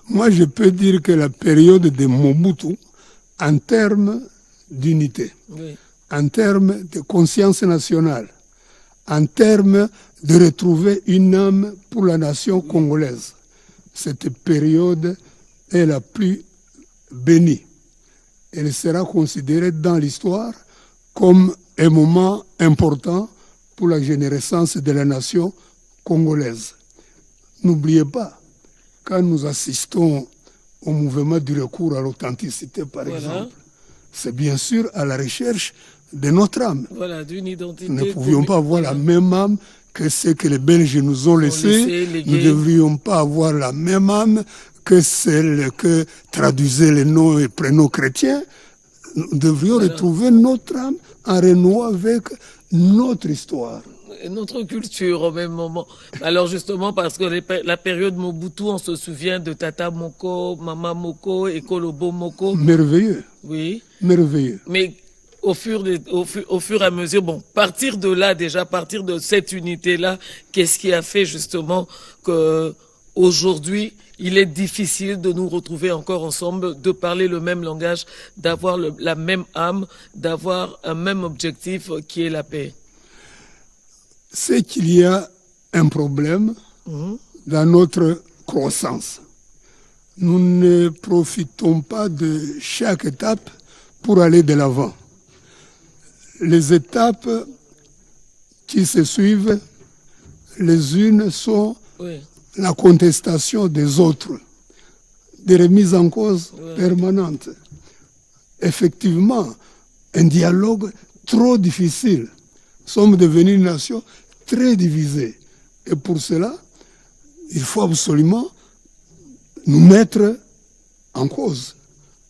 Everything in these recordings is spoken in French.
Moi, je peux dire que la période de Mobutu, en termes d'unité, oui, en termes de conscience nationale, en termes de retrouver une âme pour la nation congolaise, cette période est la plus bénie. Elle sera considérée dans l'histoire comme un moment important pour la générescence de la nation congolaise. N'oubliez pas, quand nous assistons au mouvement du recours à l'authenticité, par exemple, c'est bien sûr à la recherche de notre âme. Voilà, d'une identité. Nous ne pouvions pas avoir la même âme que ce que les Belges nous ont laissé. Nous ne devrions pas avoir la même âme que celle que traduisaient les noms et prénoms chrétiens. Nous devrions retrouver notre âme en renouant avec notre histoire. Et notre culture au même moment. Alors justement, parce que la période Mobutu, on se souvient de Tata Moko, Mama Moko et Kolobo Moko. Merveilleux. Oui. Merveilleux. Mais au fur et à mesure, bon, partir de là déjà, partir de cette unité-là, qu'est-ce qui a fait justement qu'aujourd'hui, il est difficile de nous retrouver encore ensemble, de parler le même langage, d'avoir la même âme, d'avoir un même objectif qui est la paix? C'est qu'il y a un problème dans notre croissance. Nous ne profitons pas de chaque étape pour aller de l'avant. Les étapes qui se suivent, les unes sont la contestation des autres, des remises en cause permanentes. Effectivement, un dialogue trop difficile. Nous sommes devenus une nation très divisée. Et pour cela, il faut absolument nous mettre en cause.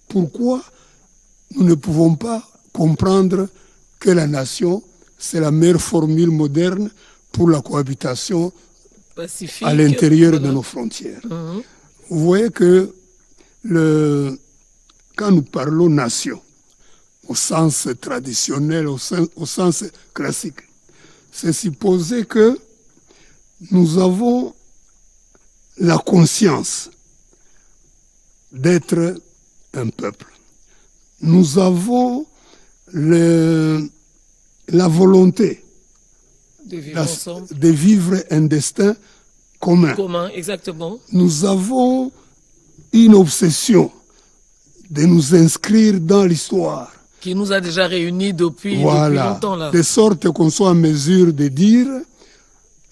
Pourquoi nous ne pouvons pas comprendre que la nation, c'est la meilleure formule moderne pour la cohabitation pacifique à l'intérieur de nos frontières. Vous voyez que quand nous parlons nation, au sens traditionnel, au sens classique, c'est supposer que nous avons la conscience d'être un peuple. Nous avons la volonté de vivre un destin commun. Commun, exactement. Nous avons une obsession de nous inscrire dans l'histoire. Qui nous a déjà réunis depuis longtemps là. De sorte qu'on soit en mesure de dire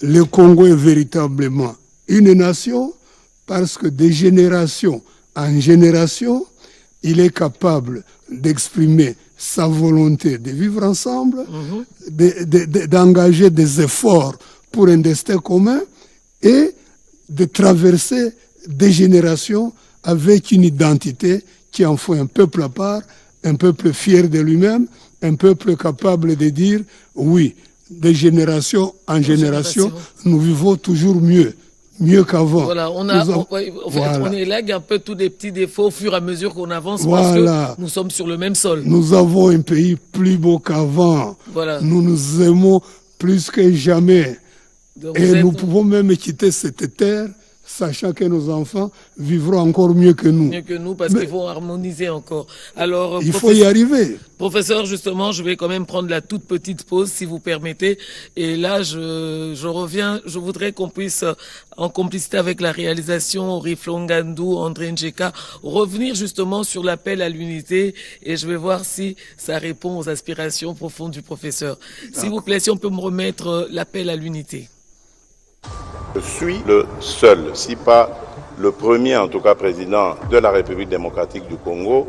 le Congo est véritablement une nation parce que de génération en génération, il est capable d'exprimer sa volonté de vivre ensemble, d'engager des efforts pour un destin commun et de traverser des générations avec une identité qui en fait un peuple à part, un peuple fier de lui-même, un peuple capable de dire oui, de génération en génération, nous vivons toujours mieux qu'avant. Voilà, on élègue un peu tous les petits défauts au fur et à mesure qu'on avance parce que nous sommes sur le même sol. Nous avons un pays plus beau qu'avant. Voilà. Nous nous aimons plus que jamais. Donc et nous pouvons même quitter cette terre sachant que nos enfants vivront encore mieux que nous. Mieux que nous, parce qu'ils vont harmoniser encore. Alors, il faut y arriver. Professeur, justement, je vais quand même prendre la toute petite pause, si vous permettez. Et là, je reviens, je voudrais qu'on puisse, en complicité avec la réalisation, Riflongandou, André Njeka, revenir justement sur l'appel à l'unité. Et je vais voir si ça répond aux aspirations profondes du professeur. S'il vous plaît, si on peut me remettre l'appel à l'unité. Je suis le seul, si pas le premier en tout cas président de la République démocratique du Congo,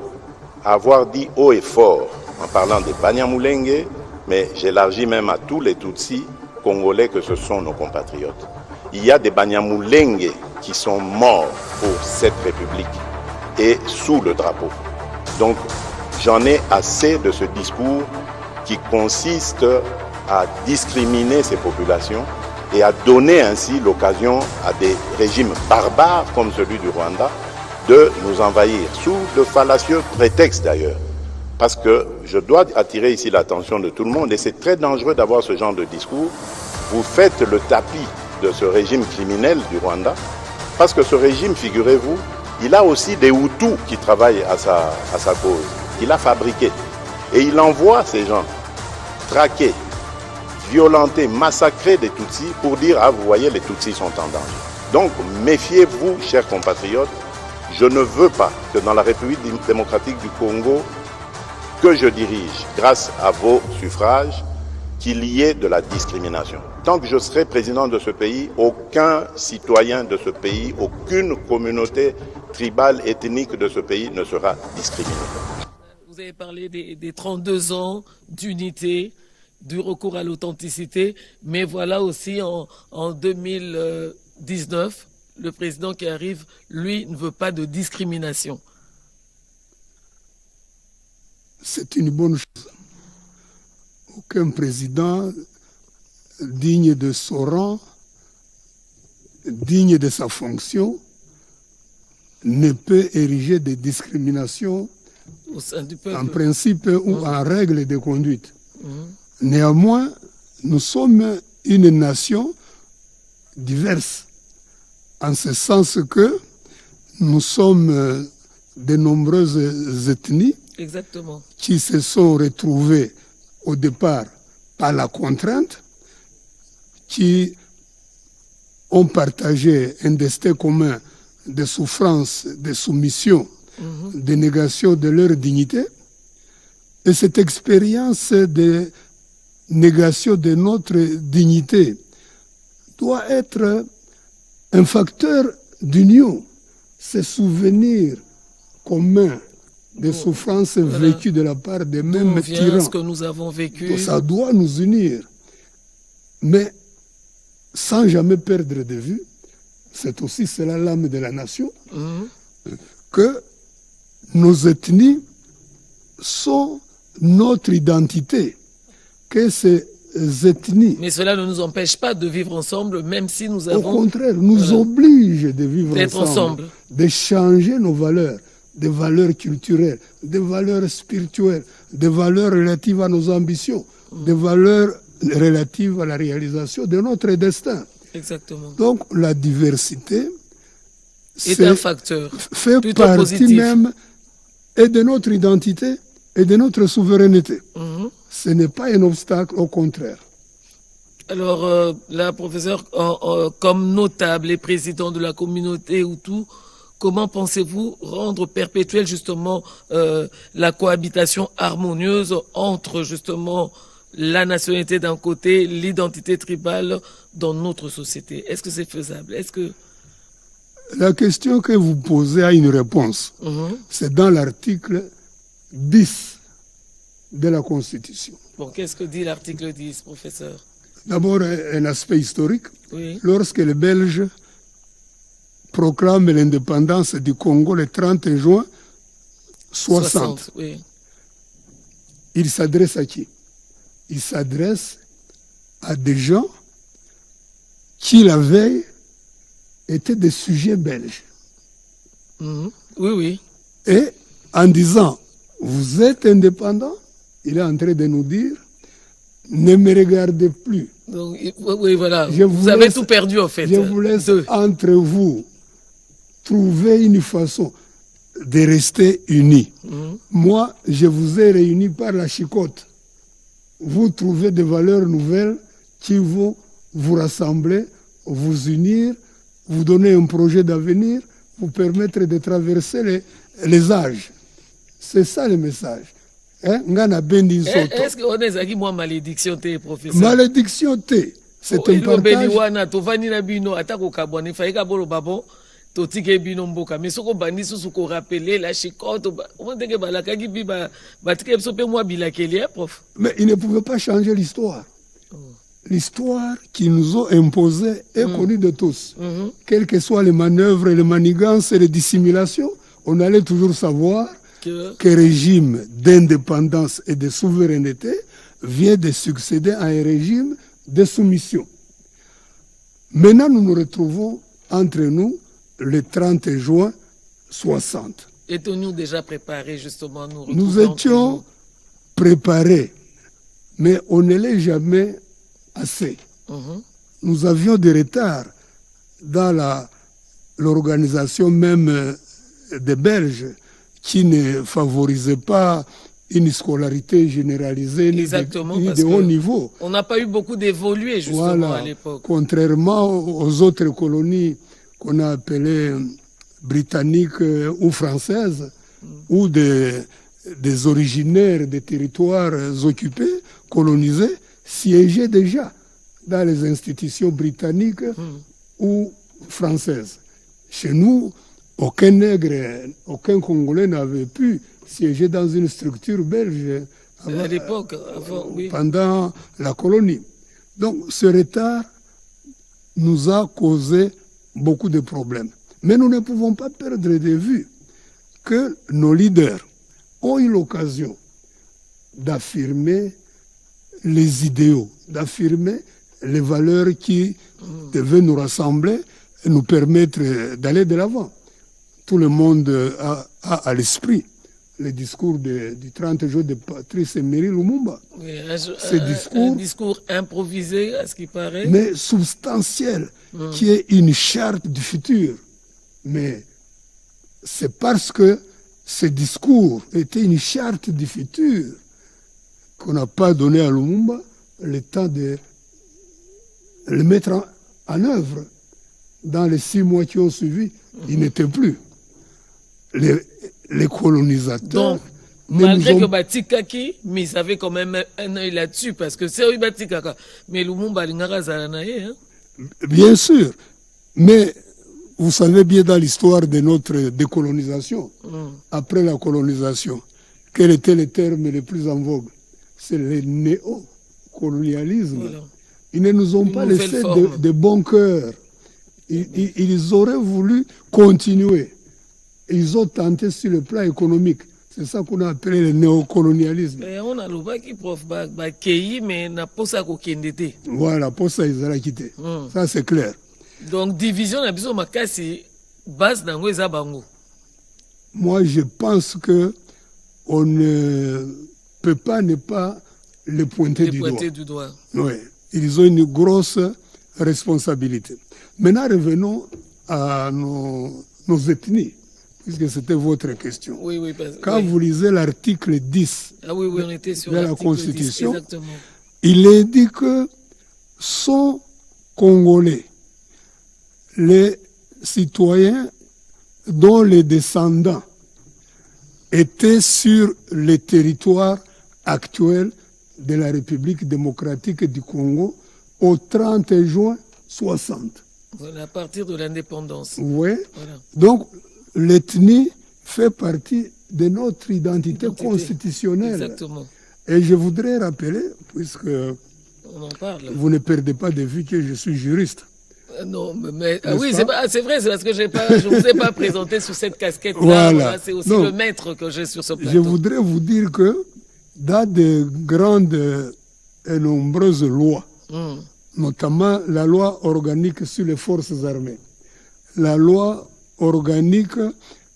à avoir dit haut et fort, en parlant des Banyamulenge, mais j'élargis même à tous les Tutsis congolais que ce sont nos compatriotes. Il y a des Banyamulenge qui sont morts pour cette République et sous le drapeau. Donc j'en ai assez de ce discours qui consiste à discriminer ces populations et à donner ainsi l'occasion à des régimes barbares comme celui du Rwanda de nous envahir, sous de fallacieux prétextes d'ailleurs. Parce que je dois attirer ici l'attention de tout le monde, et c'est très dangereux d'avoir ce genre de discours. Vous faites le tapis de ce régime criminel du Rwanda, parce que ce régime, figurez-vous, il a aussi des Hutus qui travaillent à sa cause, qu'il a fabriqués. Et il envoie ces gens traquer, violenter, massacrer des Tutsis pour dire « Ah, vous voyez, les Tutsis sont en danger ». Donc, méfiez-vous, chers compatriotes, je ne veux pas que dans la République démocratique du Congo, que je dirige, grâce à vos suffrages, qu'il y ait de la discrimination. Tant que je serai président de ce pays, aucun citoyen de ce pays, aucune communauté tribale, ethnique de ce pays ne sera discriminé. Vous avez parlé des 32 ans d'unité, du recours à l'authenticité, mais voilà aussi en 2019, le président qui arrive, lui, ne veut pas de discrimination. C'est une bonne chose. Aucun président digne de son rang, digne de sa fonction, ne peut ériger des discriminations au sein du peuple, en principe ou en règle de conduite. Néanmoins, nous sommes une nation diverse, en ce sens que nous sommes de nombreuses ethnies. Exactement. Qui se sont retrouvées au départ par la contrainte, qui ont partagé un destin commun de souffrance, de soumission, de négation de leur dignité. Et cette expérience de négation de notre dignité doit être un facteur d'union. Ces souvenirs communs des souffrances vécues de la part des mêmes tyrans. Ce que nous avons vécu. Ça doit nous unir. Mais sans jamais perdre de vue, c'est aussi cela l'âme de la nation, que nos ethnies sont notre identité, que ces ethnies... Mais cela ne nous empêche pas de vivre ensemble, même si nous avons... Au contraire, nous oblige de vivre ensemble, de changer nos valeurs, des valeurs culturelles, des valeurs spirituelles, des valeurs relatives à nos ambitions, des valeurs relatives à la réalisation de notre destin. Exactement. Donc la diversité est un facteur fait plutôt partie positif. Même et de notre identité et de notre souveraineté. Ce n'est pas un obstacle, au contraire. Alors là, professeur, comme notable et président de la communauté Hutu, comment pensez-vous rendre perpétuelle justement la cohabitation harmonieuse entre justement la nationalité d'un côté, l'identité tribale dans notre société? Est-ce que c'est faisable? Est-ce que... La question que vous posez a une réponse. C'est dans l'article 10 de la Constitution. Bon, qu'est-ce que dit l'article 10, professeur? D'abord, un aspect historique. Oui. Lorsque les Belges proclame l'indépendance du Congo le 30 juin 60. Oui. Il s'adresse à qui? Il s'adresse à des gens qui, la veille, étaient des sujets belges. Oui, oui. Et en disant, vous êtes indépendants, il est en train de nous dire, ne me regardez plus. Donc, oui, voilà. Vous avez tout perdu, en fait. Je vous laisse entre vous trouver une façon de rester unis. Moi, je vous ai réunis par la chicotte. Vous trouvez des valeurs nouvelles qui vont vous rassembler, vous unir, vous donner un projet d'avenir, vous permettre de traverser les âges. C'est ça le message. Est-ce qu'on est moi malédiction, professeur? Malédiction, c'est un partage. Mais ce qu'on bannit sous qu'on rappelait la chicote, prof. Mais ils ne pouvaient pas changer l'histoire. L'histoire qu'ils nous ont imposée est connue de tous. Quelles que soient les manœuvres, les manigances et les dissimulations, on allait toujours savoir que le régime d'indépendance et de souveraineté vient de succéder à un régime de soumission. Maintenant, nous nous retrouvons entre nous le 30 juin 60. Étions-nous déjà préparés justement? Nous étions préparés, mais on ne l'est jamais assez. Nous avions des retards dans l'organisation même des Belges qui ne favorisaient pas une scolarité généralisée ni de haut niveau. On n'a pas eu beaucoup d'évolués justement à l'époque. Contrairement aux autres colonies qu'on a appelées britanniques ou françaises, ou des originaires des territoires occupés, colonisés, siégeaient déjà dans les institutions britanniques ou françaises. Chez nous, aucun nègre, aucun Congolais n'avait pu siéger dans une structure belge à l'époque, oui. Pendant la colonie. Donc ce retard nous a causé beaucoup de problèmes. Mais nous ne pouvons pas perdre de vue que nos leaders ont eu l'occasion d'affirmer les idéaux, d'affirmer les valeurs qui devaient nous rassembler et nous permettre d'aller de l'avant. Tout le monde a à l'esprit le discours du 30 juin de Patrice Emery Lumumba. Oui, un discours improvisé, à ce qui paraît. Mais substantiel, qui est une charte du futur. Mais c'est parce que ce discours était une charte du futur qu'on n'a pas donné à Lumumba le temps de le mettre en œuvre. Dans les 6 mois qui ont suivi, il n'était plus. Les colonisateurs... Donc, malgré que Batikaki, mais ils avaient quand même un œil là-dessus, parce que c'est eux Batikaka. Mais Lumumba Lingara Zalanaye, hein? Bien sûr. Mais vous savez bien dans l'histoire de notre décolonisation, après la colonisation, quel était le terme le plus en vogue? C'est le néocolonialisme. Voilà. Ils ne nous ont pas laissé de bon cœur. Ils auraient voulu continuer. Ils ont tenté sur le plan économique. C'est ça qu'on a appelé le néocolonialisme. On a le qui prof mais n'a pas ça qu'on quitté. Voilà, pour ça ils ont quitté. Ça c'est clair. Donc division na biso makasi base nango eza bango. Moi je pense que on ne peut pas ne pas les pointer du doigt. Oui, ils ont une grosse responsabilité. Maintenant revenons à nos ethnies. Puisque c'était votre question. Oui, quand vous lisez l'article 10 on était sur de la Constitution, 10, exactement. Il est dit que sont Congolais les citoyens dont les descendants étaient sur le territoire actuel de la République démocratique du Congo au 30 juin 60. Voilà, à partir de l'indépendance. Oui. Voilà. Donc, l'ethnie fait partie de notre identité constitutionnelle. Exactement. Et je voudrais rappeler, puisque on en parle. Vous ne perdez pas de vue que je suis juriste. Non, mais oui, c'est vrai, c'est parce que je ne vous ai pas présenté sous cette casquette-là. Voilà. C'est aussi le maître que j'ai sur ce plateau. Je voudrais vous dire que dans de grandes et nombreuses lois, notamment la loi organique sur les forces armées, la loi organique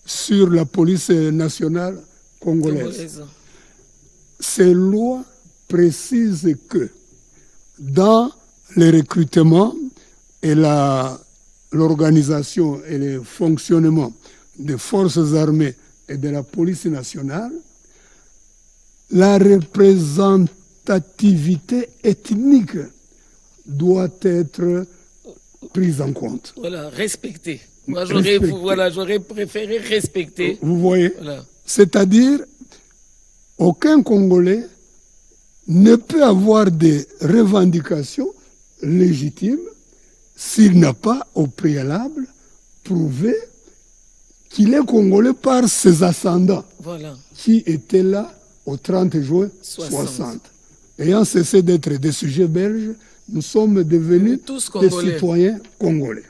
sur la police nationale congolaise. Ces lois précisent que dans le recrutement et l'organisation et le fonctionnement des forces armées et de la police nationale, la représentativité ethnique doit être prise en compte. Voilà, respectée. Moi, j'aurais préféré respecter. Vous voyez, voilà. C'est-à-dire, aucun Congolais ne peut avoir des revendications légitimes s'il n'a pas au préalable prouvé qu'il est Congolais par ses ascendants, voilà, qui étaient là au 30 juin 60. Ayant cessé d'être des sujets belges, nous sommes devenus des citoyens congolais.